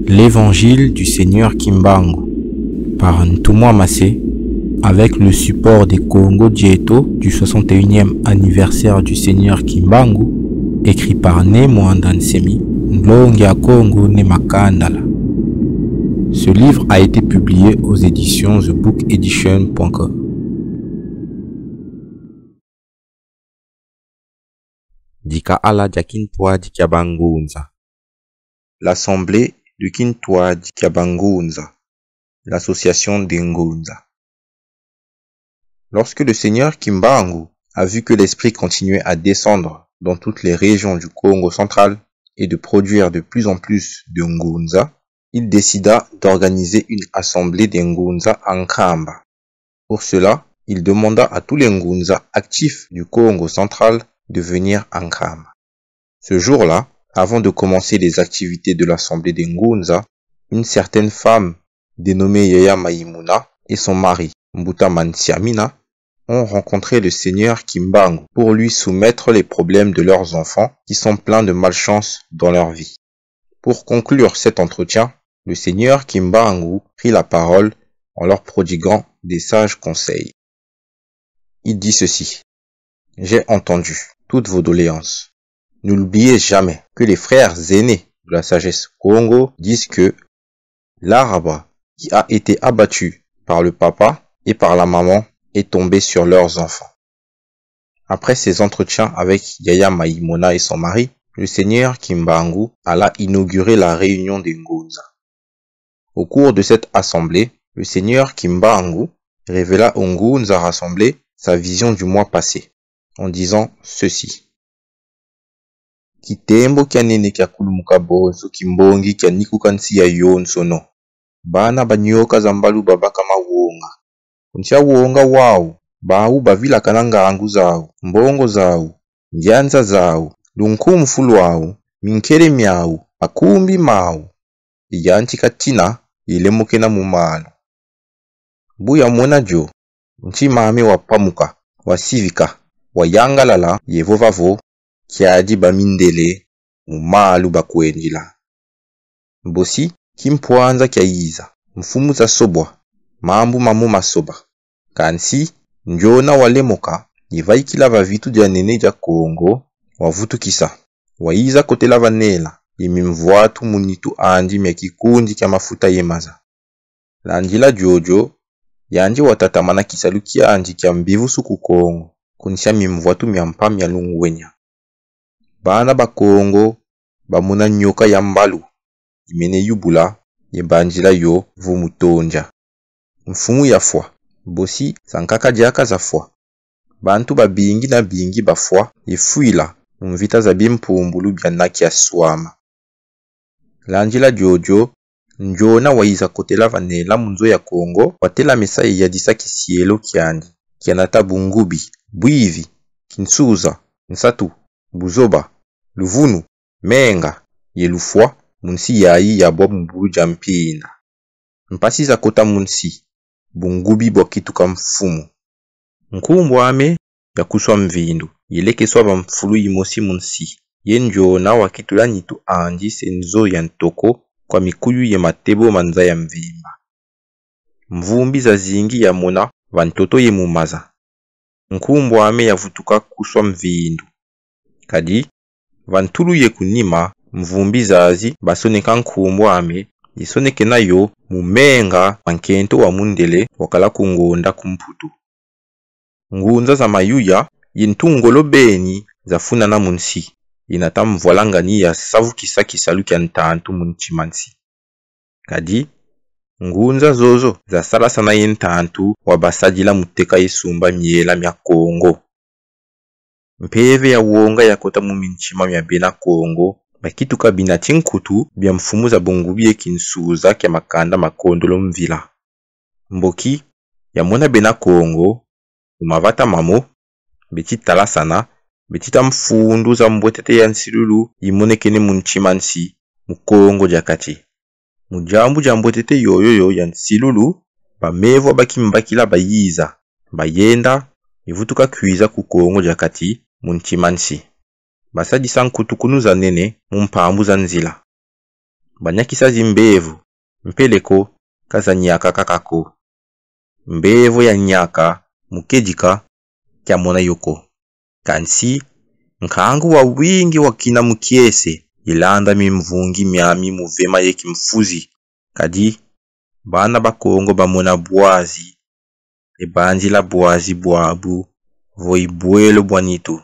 L'Évangile du Seigneur Kimbangu par Ntumwa Massé avec le support des Congo Dieto du 61e anniversaire du Seigneur Kimbangu, écrit par Nemo Andansemi, Nlongia Congo Nemakandala. Ce livre a été publié aux éditions thebookedition.com. Dika ala Jakintwa Dikabangunza. L'Assemblée de Kintwa Dikabangunza, l'association d'Ngunza. Lorsque le Seigneur Kimbangu a vu que l'esprit continuait à descendre dans toutes les régions du Congo central et de produire de plus en plus de Ngunza, il décida d'organiser une assemblée des Ngunza en Kamba. Pour cela, il demanda à tous les Ngunza actifs du Congo central de venir en Kamba. Ce jour-là, avant de commencer les activités de l'assemblée des Ngunza, une certaine femme dénommée Yaya Maïmouna et son mari, Mbuta Mansiamina, ont rencontré le Seigneur Kimbangu pour lui soumettre les problèmes de leurs enfants qui sont pleins de malchance dans leur vie. Pour conclure cet entretien, le Seigneur Kimbangu prit la parole en leur prodiguant des sages conseils. Il dit ceci: « J'ai entendu toutes vos doléances. N'oubliez jamais que les frères aînés de la sagesse Congo disent que l'arbre qui a été abattu par le papa et par la maman est tombé sur leurs enfants. » Après ces entretiens avec Yaya Maïmouna et son mari, le Seigneur Kimbangu alla inaugurer la réunion des Ngunza. Au cours de cette assemblée, le Seigneur Kimbangu révéla aux Ngunza rassemblés sa vision du mois passé, en disant ceci: « Kitembo kya nene kya kulumuka bonso kimbongi kya nikukansi ya yonsono. Bana banyoka zambalu babaka mawonga. Kuntia wonga wao, bawu bavila kananga angu zao, mbongo zao, nyanza zao, lunkumfu lwao, minkere myao, akumbi mao. Yanti katina, ilemuke na mumalo. Buya mona jo, nchi mame wa pamuka, wa sivika, wa yangalala, yevovavo, kiadi bamindele, mumalu bakwenjila. Mbosi, kimpuanza kia iza, mfumu za sobwa, mambu mamu masoba. Kansi, njona walemoka, yivaikila vavitu dia nene dia Kongo, wavutu kisa. Waiza kotela vanela, yimimvuatu munitu andi mya kikundi kia mafuta yemaza. Landila jojo, yanji watatamana kisalu kia andi kia mbivu suku Kongo, kunisha mimvuatu miampa mya lungwenya. Bana ba Kongo, bamuna nyoka ya mbalu, imene yubula, yebanjila yo vumutonja. Mfumu ya fwa, bosi sankaka diaka za fwa. Bantu babingi na bingi bafwa, yefuila, mvita za bimpumbulu bianaki ya swama. Lanjila jojo, njona waiza kotela vanela munzo ya Kongo, watela mesai ya disa kisielo kiandi, kianata bungubi, buivi, kinsuza, nsatu, buzoba, luvunu, menga, yelufwa, munsi yayi ya bob mbulu jampina. Mpasi za kota munsi, bungubi bwakituka mfumu. Nkumbu ame ya kuswa mvindu, yeleke swaba mfulu yimosi munsi. Yenjona wakitula nitu andi senzo ya ntoko kwa mikuyu ye matebo manza ya mvimba. Mvumbi za zingi ya mona vantoto ye mumaza. Nkumbu ame ya vutuka kuswa mvindu. Kadi, vantulu ye kunima mvumbi zazi basoneka nkumbu ame yisoneke na yo mumenga wankento wa mundele wakala kungonda kumputu. Ngunza za mayuya yintungolo beni zafuna na munsi. Inata mvwalangani ya savu kisa kisalu kia ntantu munchimansi. Kadi, ngunza zozo za sala sana yentantu wabasajila muteka yesumba miela mya Kongo. Mpeve ya uonga ya kota muminchima mya bena Kongo, bakituka binati nkutu bya mfumu za bungubi ye kinsuza kia makanda makondolo mvila. Mboki, ya mona bena Kongo, umavata mamo, beti talasana, betita mfundu za mbwetete ya nsilulu yimonekene munchimansi, mukongo jakati. Mujambu jambwetete yoyoyo ya nsilulu, bamevo bakimbakila bayiza, bayenda, ivutuka kuiza kukongo jakati, munchimansi. Basadi sankutukunu za nene, mumpambu za nzila. Banyakisazi mbevu, mpeleko, kazanyaka kakako. Mbevu ya nyaka, mukedika, kya mona yoko. Kansi, nkangu wa wingi wakina mukiese, ilanda mimvungi miami muvema yeki mfuzi. Kadi, bana bakongo bamona bwazi, ebanji la bwazi bwabu, voibuelo bwanitu.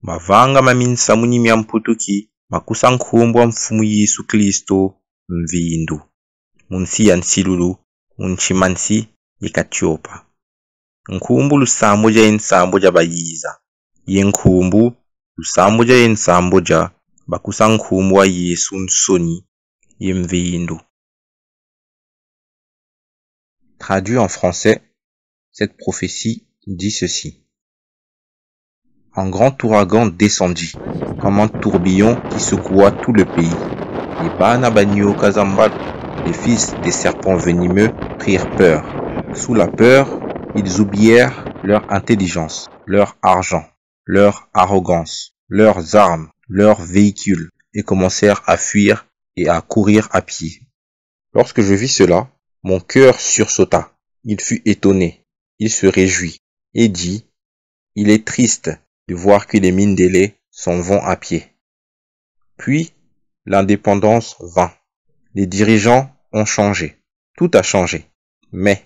Mavanga maminsamuni miamputuki, makusa nkumbwa mfumu Yesu Kristo mvindu. Munsi ya nsilulu, munchimansi yekatiopa. Nkumbu lusambo ja ensambo ja bayiza. Ye nkumbu, lusambo ja ensambo ja, bakusa nkumbu wa Yesu nsoni, ye mvindu. Traduit en français, cette prophétie dit ceci. Un grand ouragan descendit, comme un tourbillon qui secoua tout le pays. Les Banabanio Kazambal, les fils des serpents venimeux, prirent peur. Sous la peur, ils oublièrent leur intelligence, leur argent, leur arrogance, leurs armes, leurs véhicules, et commencèrent à fuir et à courir à pied. Lorsque je vis cela, mon cœur sursauta. Il fut étonné, il se réjouit, et dit, il est triste de voir que les Mindélés s'en vont à pied. Puis, l'indépendance vint. Les dirigeants ont changé. Tout a changé. Mais,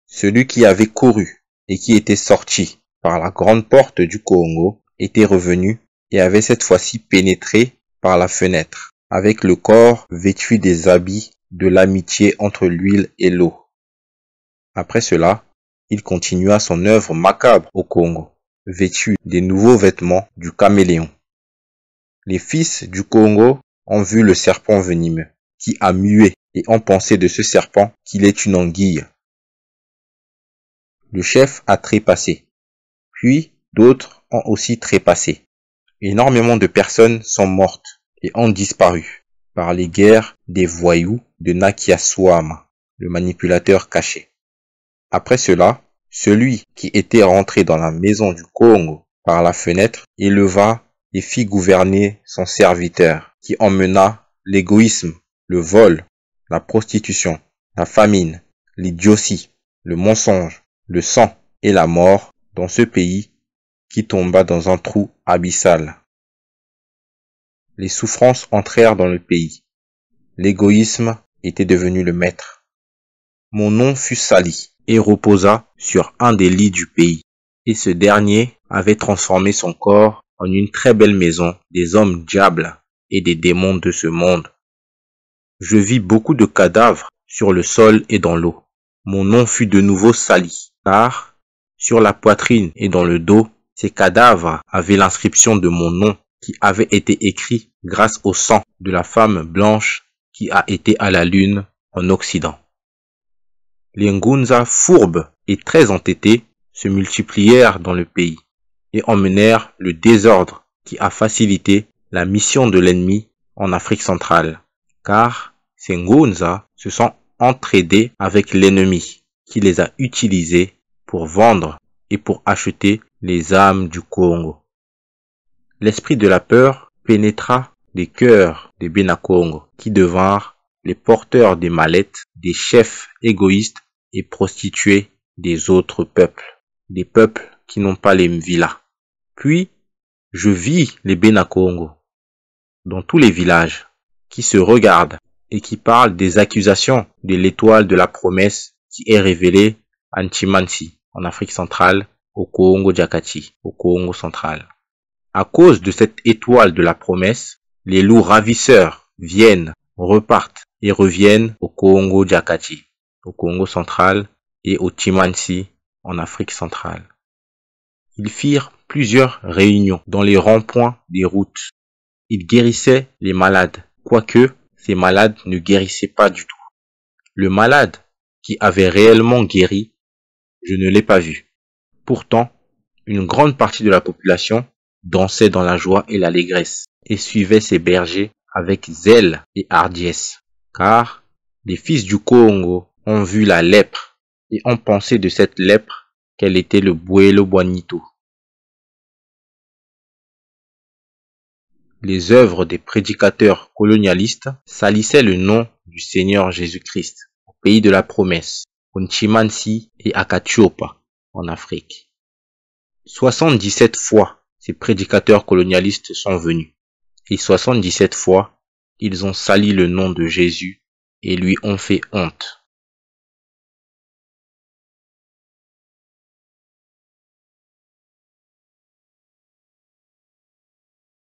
celui qui avait couru et qui était sorti par la grande porte du Congo était revenu et avait cette fois-ci pénétré par la fenêtre, avec le corps vêtu des habits de l'amitié entre l'huile et l'eau. Après cela, il continua son œuvre macabre au Congo, vêtu des nouveaux vêtements du caméléon. Les fils du Congo ont vu le serpent venimeux, qui a mué, et ont pensé de ce serpent qu'il est une anguille. Le chef a trépassé, puis d'autres ont aussi trépassé. Énormément de personnes sont mortes et ont disparu par les guerres des voyous de Nakiaswama, le manipulateur caché. Après cela, celui qui était rentré dans la maison du Congo par la fenêtre éleva et fit gouverner son serviteur, qui emmena l'égoïsme, le vol, la prostitution, la famine, l'idiotie, le mensonge, le sang et la mort dans ce pays qui tomba dans un trou abyssal. Les souffrances entrèrent dans le pays. L'égoïsme était devenu le maître. Mon nom fut sali et reposa sur un des lits du pays. Et ce dernier avait transformé son corps en une très belle maison des hommes diables et des démons de ce monde. Je vis beaucoup de cadavres sur le sol et dans l'eau. Mon nom fut de nouveau sali, car sur la poitrine et dans le dos, ces cadavres avaient l'inscription de mon nom qui avait été écrit grâce au sang de la femme blanche qui a été à la lune en Occident. Les Ngunza fourbes et très entêtés se multiplièrent dans le pays et emmenèrent le désordre qui a facilité la mission de l'ennemi en Afrique centrale, car ces Ngunza se sont entraidés avec l'ennemi qui les a utilisés pour vendre et pour acheter les âmes du Congo. L'esprit de la peur pénétra les cœurs des Benakongo qui devinrent les porteurs des mallettes des chefs égoïstes et prostituées des autres peuples, des peuples qui n'ont pas les Mvila. Puis, je vis les Benakongo dans tous les villages qui se regardent et qui parlent des accusations de l'étoile de la promesse qui est révélée à Nchimansi, en Afrique centrale, au Congo Jakati, au Congo central. À cause de cette étoile de la promesse, les loups ravisseurs viennent, repartent et reviennent au Congo Jakati, au Congo central et au Chimansi, en Afrique centrale. Ils firent plusieurs réunions dans les ronds-points des routes. Ils guérissaient les malades, quoique ces malades ne guérissaient pas du tout. Le malade qui avait réellement guéri, je ne l'ai pas vu. Pourtant, une grande partie de la population dansait dans la joie et l'allégresse et suivait ses bergers avec zèle et hardiesse, car les fils du Congo ont vu la lèpre et ont pensé de cette lèpre qu'elle était le Buelo Bonito. Les œuvres des prédicateurs colonialistes salissaient le nom du Seigneur Jésus-Christ au pays de la promesse, au Nchimansi et à Kachiopa en Afrique. 77 fois, ces prédicateurs colonialistes sont venus et 77 fois, ils ont sali le nom de Jésus et lui ont fait honte.